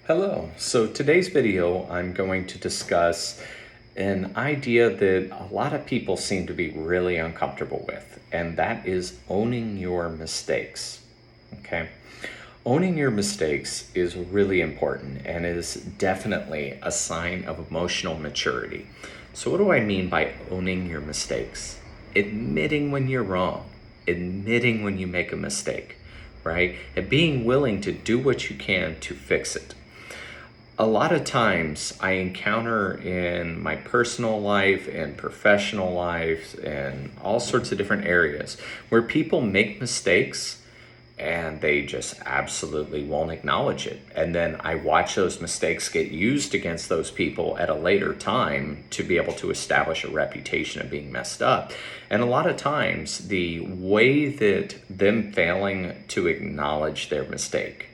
Hello. So today's video, I'm going to discuss an idea that a lot of people seem to be really uncomfortable with, and that is owning your mistakes. Okay. Owning your mistakes is really important and is definitely a sign of emotional maturity. So what do I mean by owning your mistakes? Admitting when you're wrong, admitting when you make a mistake, right? And being willing to do what you can to fix it. A lot of times I encounter in my personal life and professional life and all sorts of different areas where people make mistakes and they just absolutely won't acknowledge it. And then I watch those mistakes get used against those people at a later time to be able to establish a reputation of being messed up. And a lot of times the way that them failing to acknowledge their mistake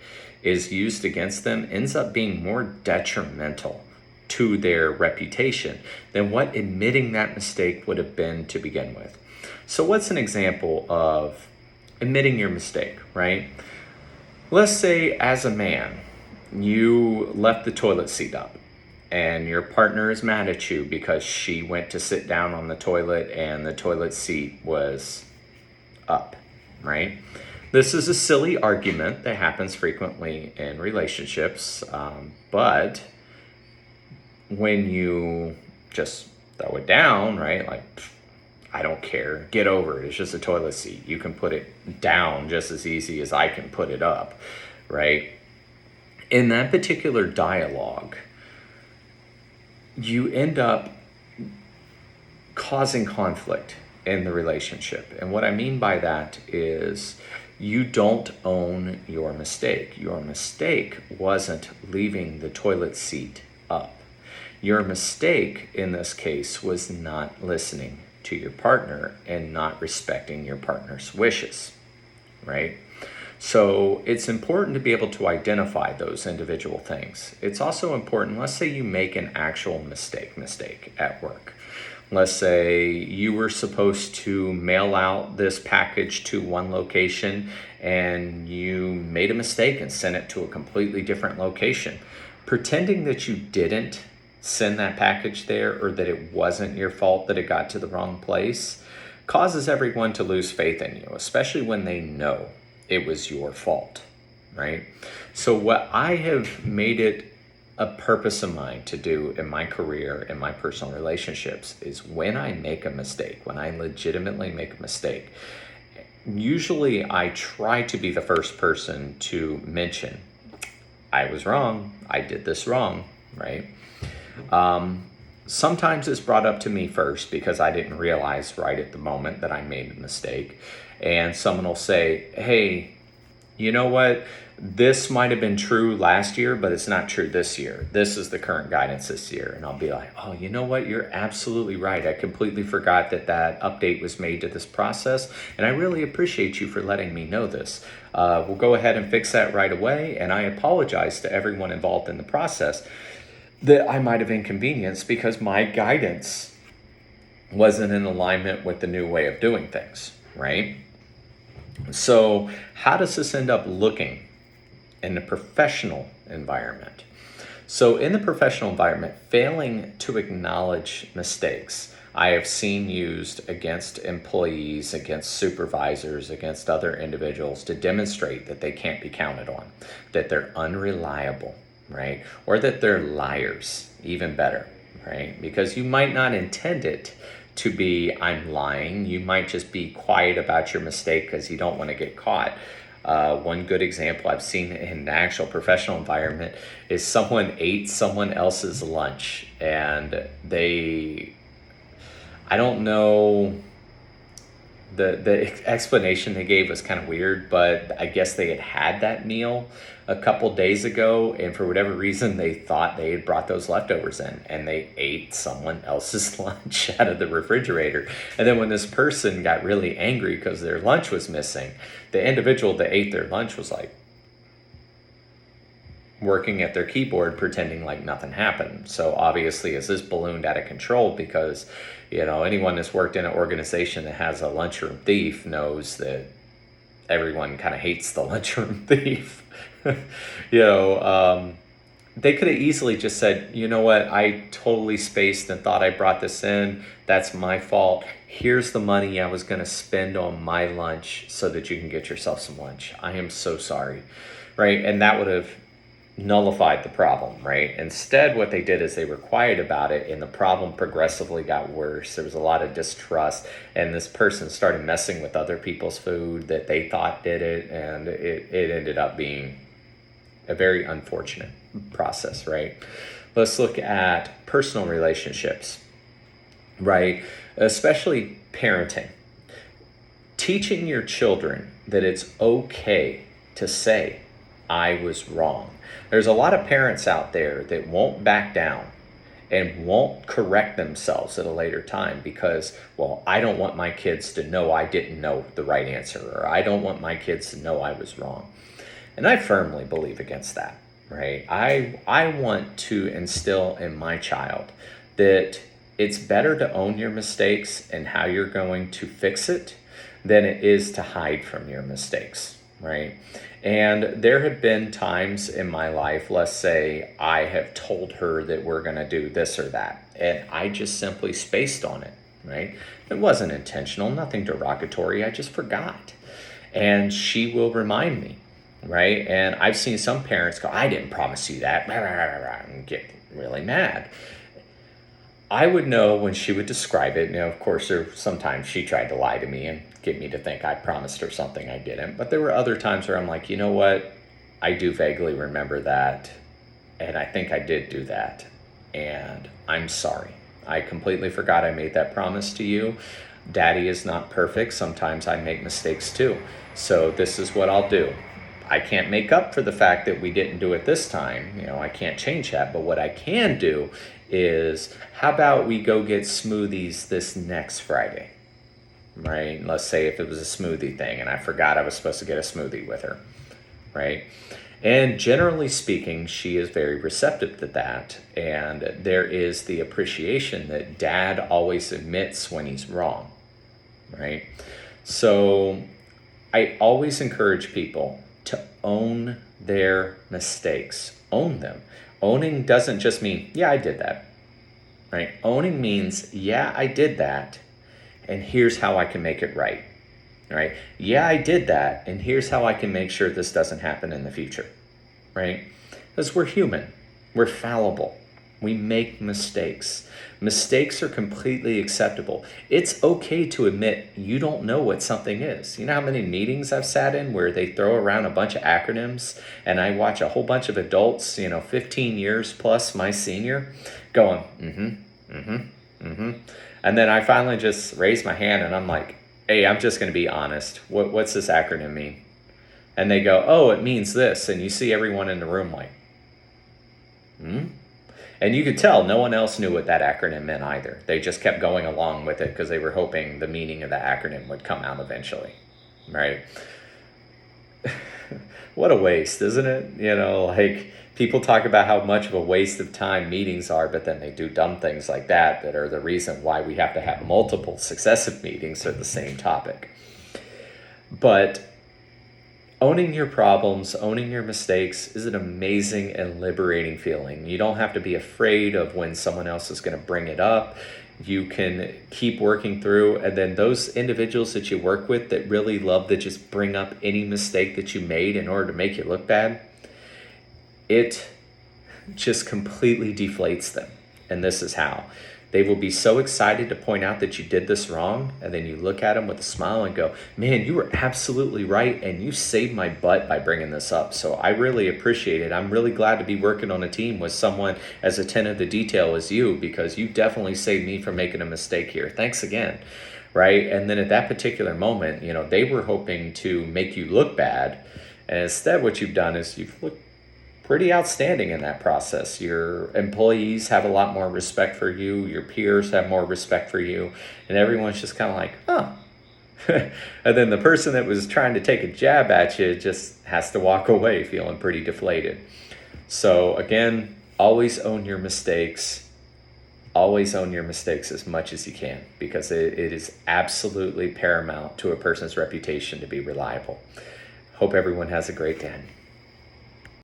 is used against them ends up being more detrimental to their reputation than what admitting that mistake would have been to begin with. So what's an example of admitting your mistake, right? Let's say as a man, you left the toilet seat up and your partner is mad at you because she went to sit down on the toilet and the toilet seat was up, right? This is a silly argument that happens frequently in relationships, but when you just throw it down, right? Like, I don't care, get over it. It's just a toilet seat. You can put it down just as easy as I can put it up, right? In that particular dialogue, you end up causing conflict in the relationship. And what I mean by that is you don't own your mistake. Your mistake wasn't leaving the toilet seat up. Your mistake in this case was not listening to your partner and not respecting your partner's wishes, right? So it's important to be able to identify those individual things. It's also important, let's say you make an actual mistake at work. Let's say you were supposed to mail out this package to one location and you made a mistake and sent it to a completely different location. Pretending that you didn't send that package there or that it wasn't your fault that it got to the wrong place causes everyone to lose faith in you, especially when they know it was your fault, right? So what I have made it a purpose of mine to do in my career and my personal relationships is when I make a mistake, when I legitimately make a mistake, usually I try to be the first person to mention, I was wrong, I did this wrong, right? Sometimes it's brought up to me first because I didn't realize right at the moment that I made a mistake. And someone will say, hey, you know what? This might have been true last year, but it's not true this year. This is the current guidance this year. And I'll be like, oh, you know what? You're absolutely right. I completely forgot that that update was made to this process. And I really appreciate you for letting me know this. We'll go ahead and fix that right away. And I apologize to everyone involved in the process that I might have inconvenienced because my guidance wasn't in alignment with the new way of doing things, right? So how does this end up looking in the professional environment? So in the professional environment, failing to acknowledge mistakes, I have seen used against employees, against supervisors, against other individuals to demonstrate that they can't be counted on, that they're unreliable, right? Or that they're liars, even better, right? Because you might not intend it to be, I'm lying. You might just be quiet about your mistake because you don't want to get caught. One good example I've seen in an actual professional environment is someone ate someone else's lunch and I don't know, the explanation they gave was kind of weird, but I guess they had that meal a couple days ago, and for whatever reason, they thought they had brought those leftovers in, and they ate someone else's lunch out of the refrigerator. And then when this person got really angry because their lunch was missing, the individual that ate their lunch was like working at their keyboard pretending like nothing happened. So obviously as this ballooned out of control, because anyone that's worked in an organization that has a lunchroom thief knows that everyone kind of hates the lunchroom thief. They could have easily just said, you know what, I totally spaced and thought I brought this in. That's my fault. Here's the money I was going to spend on my lunch so that you can get yourself some lunch. I am so sorry. Right. And that would have nullified the problem, right? Instead, what they did is they were quiet about it, and the problem progressively got worse. There was a lot of distrust, and this person started messing with other people's food that they thought did it, and it ended up being a very unfortunate process, right? Let's look at personal relationships, right? Especially parenting. Teaching your children that it's okay to say, I was wrong. There's a lot of parents out there that won't back down and won't correct themselves at a later time because, well, I don't want my kids to know I didn't know the right answer, or I don't want my kids to know I was wrong. And I firmly believe against that, right? I want to instill in my child that it's better to own your mistakes and how you're going to fix it than it is to hide from your mistakes, right? And there have been times in my life, let's say I have told her that we're going to do this or that, and I just simply spaced on it, right? It wasn't intentional, nothing derogatory, I just forgot. And she will remind me, right? And I've seen some parents go, I didn't promise you that, and get really mad. I would know when she would describe it. Of course, sometimes she tried to lie to me and get me to think I promised her something I didn't. But there were other times where I'm like, you know what? I do vaguely remember that. And I think I did do that. And I'm sorry. I completely forgot I made that promise to you. Daddy is not perfect. Sometimes I make mistakes too. So this is what I'll do. I can't make up for the fact that we didn't do it this time. I can't change that. But what I can do is, how about we go get smoothies this next Friday, right? Let's say if it was a smoothie thing and I forgot I was supposed to get a smoothie with her, right? And generally speaking, she is very receptive to that. And there is the appreciation that dad always admits when he's wrong, right? So I always encourage people to own their mistakes. Own them. Owning doesn't just mean, yeah, I did that, right? Owning means, yeah, I did that, and here's how I can make it right, right? Yeah, I did that, and here's how I can make sure this doesn't happen in the future, right? Because we're human. We're fallible. We make mistakes. Mistakes are completely acceptable. It's okay to admit you don't know what something is. You know how many meetings I've sat in where they throw around a bunch of acronyms, and I watch a whole bunch of adults, 15 years plus my senior, going, and then I finally just raise my hand and I'm like, hey, I'm just going to be honest. What's this acronym mean? And they go, oh, it means this. And you see everyone in the room like, And you could tell no one else knew what that acronym meant either. They just kept going along with it because they were hoping the meaning of the acronym would come out eventually, right? What a waste, isn't it? People talk about how much of a waste of time meetings are, but then they do dumb things like that are the reason why we have to have multiple successive meetings for the same topic. But owning your problems, owning your mistakes is an amazing and liberating feeling. You don't have to be afraid of when someone else is going to bring it up. You can keep working through, and then those individuals that you work with that really love to just bring up any mistake that you made in order to make you look bad, it just completely deflates them. And this is how. They will be so excited to point out that you did this wrong, and then you look at them with a smile and go, man, you were absolutely right, and you saved my butt by bringing this up. So I really appreciate it. I'm really glad to be working on a team with someone as attentive to detail as you, because you definitely saved me from making a mistake here. Thanks again, right? And then at that particular moment, they were hoping to make you look bad, and instead what you've done is you've looked pretty outstanding in that process. Your employees have a lot more respect for you. Your peers have more respect for you. And everyone's just kind of like, huh. And then the person that was trying to take a jab at you just has to walk away feeling pretty deflated. So again, always own your mistakes. Always own your mistakes as much as you can, because it is absolutely paramount to a person's reputation to be reliable. Hope everyone has a great day.